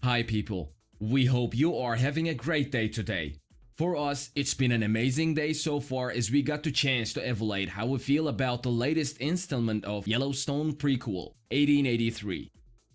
Hi people, we hope you are having a great day today. For us, it's been an amazing day so far as we got the chance to evaluate how we feel about the latest installment of Yellowstone prequel, 1883.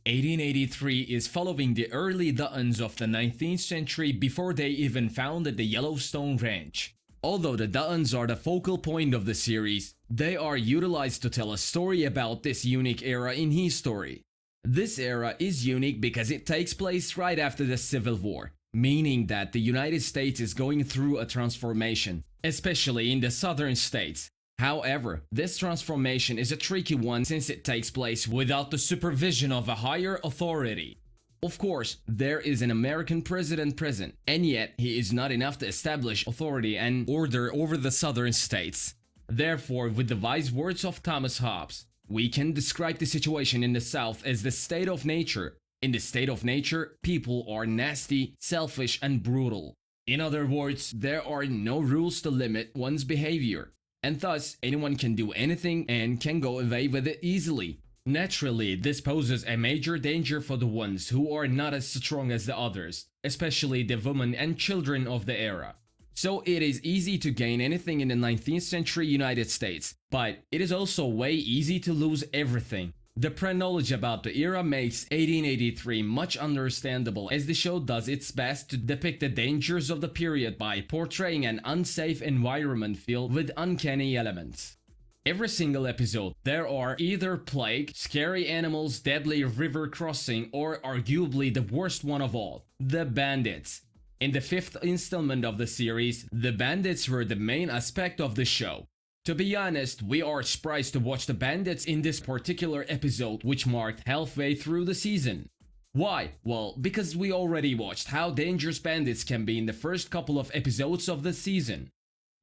1883 is following the early Duttons of the 19th century before they even founded the Yellowstone Ranch. Although the Duttons are the focal point of the series, they are utilized to tell a story about this unique era in history. This era is unique because it takes place right after the Civil War, meaning that the United States is going through a transformation, especially in the southern states. However, this transformation is a tricky one since it takes place without the supervision of a higher authority. Of course, there is an American president present, and yet he is not enough to establish authority and order over the southern states. Therefore, with the wise words of Thomas Hobbes, we can describe the situation in the South as the state of nature. In the state of nature, people are nasty, selfish, and brutal. In other words, there are no rules to limit one's behavior, and thus anyone can do anything and can go away with it easily. Naturally, this poses a major danger for the ones who are not as strong as the others, especially the women and children of the era. So it is easy to gain anything in the 19th century United States, but it is also way easy to lose everything. The pre-knowledge about the era makes 1883 much understandable as the show does its best to depict the dangers of the period by portraying an unsafe environment filled with uncanny elements. Every single episode, there are either plague, scary animals, deadly river crossing, or arguably the worst one of all, the bandits. In the fifth installment of the series, the bandits were the main aspect of the show. To be honest, we are surprised to watch the bandits in this particular episode, which marked halfway through the season. Why? Well, because we already watched how dangerous bandits can be in the first couple of episodes of the season.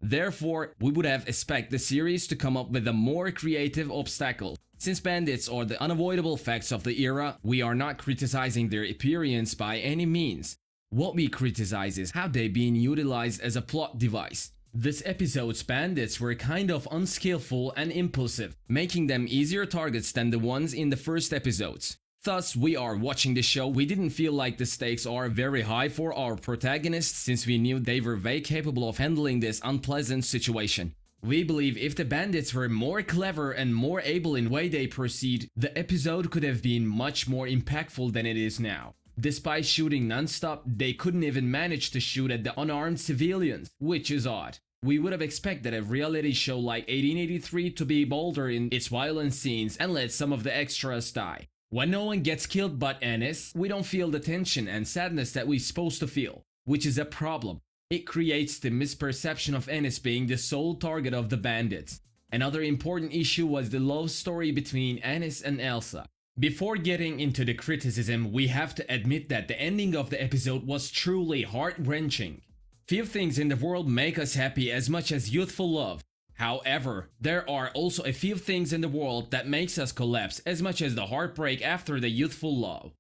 Therefore, we would have expected the series to come up with a more creative obstacle. Since bandits are the unavoidable facts of the era, we are not criticizing their appearance by any means. What we criticize is how they being utilized as a plot device. This episode's bandits were kind of unskillful and impulsive, making them easier targets than the ones in the first episodes. Thus, we are watching the show, we didn't feel like the stakes are very high for our protagonists since we knew they were very capable of handling this unpleasant situation. We believe if the bandits were more clever and more able in the way they proceed, the episode could have been much more impactful than it is now. Despite shooting non-stop, they couldn't even manage to shoot at the unarmed civilians, which is odd. We would have expected a reality show like 1883 to be bolder in its violent scenes and let some of the extras die. When no one gets killed but Ennis, we don't feel the tension and sadness that we're supposed to feel, which is a problem. It creates the misperception of Ennis being the sole target of the bandits. Another important issue was the love story between Ennis and Elsa. Before getting into the criticism, we have to admit that the ending of the episode was truly heart-wrenching. Few things in the world make us happy as much as youthful love. However, there are also a few things in the world that makes us collapse as much as the heartbreak after the youthful love.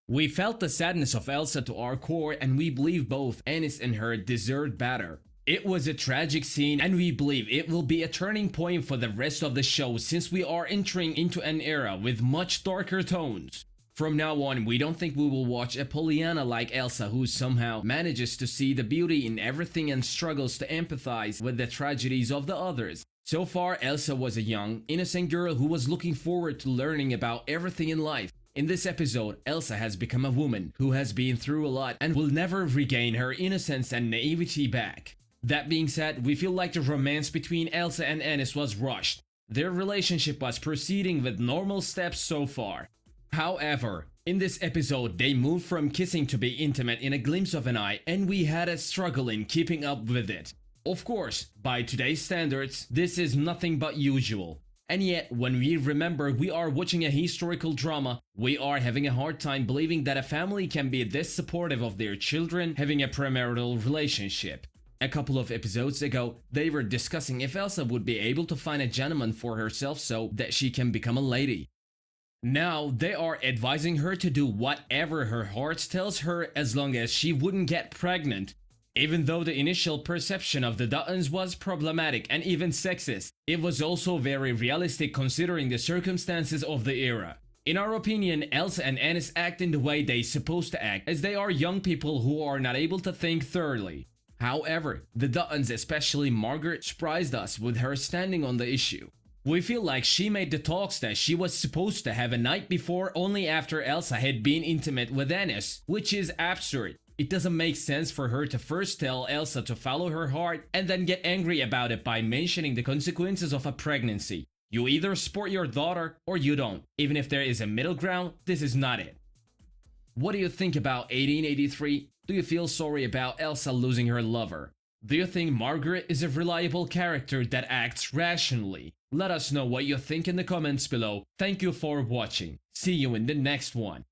We felt the sadness of Elsa to our core and we believe both Ennis and her deserved better. It was a tragic scene and we believe it will be a turning point for the rest of the show since we are entering into an era with much darker tones. From now on, we don't think we will watch a Pollyanna like Elsa who somehow manages to see the beauty in everything and struggles to empathize with the tragedies of the others. So far, Elsa was a young, innocent girl who was looking forward to learning about everything in life. In this episode, Elsa has become a woman who has been through a lot and will never regain her innocence and naivety back. That being said, we feel like the romance between Elsa and Ennis was rushed. Their relationship was proceeding with normal steps so far. However, in this episode, they moved from kissing to be intimate in a glimpse of an eye and we had a struggle in keeping up with it. Of course, by today's standards, this is nothing but usual. And yet, when we remember we are watching a historical drama, we are having a hard time believing that a family can be this supportive of their children having a premarital relationship. A couple of episodes ago, they were discussing if Elsa would be able to find a gentleman for herself so that she can become a lady. Now, they are advising her to do whatever her heart tells her as long as she wouldn't get pregnant. Even though the initial perception of the Duttons was problematic and even sexist, it was also very realistic considering the circumstances of the era. In our opinion, Elsa and Ennis act in the way they supposed to act, as they are young people who are not able to think thoroughly. However, the Duttons, especially Margaret, surprised us with her standing on the issue. We feel like she made the talks that she was supposed to have a night before only after Elsa had been intimate with Ennis, which is absurd. It doesn't make sense for her to first tell Elsa to follow her heart and then get angry about it by mentioning the consequences of a pregnancy. You either support your daughter or you don't. Even if there is a middle ground, this is not it. What do you think about 1883? Do you feel sorry about Elsa losing her lover? Do you think Margaret is a reliable character that acts rationally? Let us know what you think in the comments below. Thank you for watching. See you in the next one.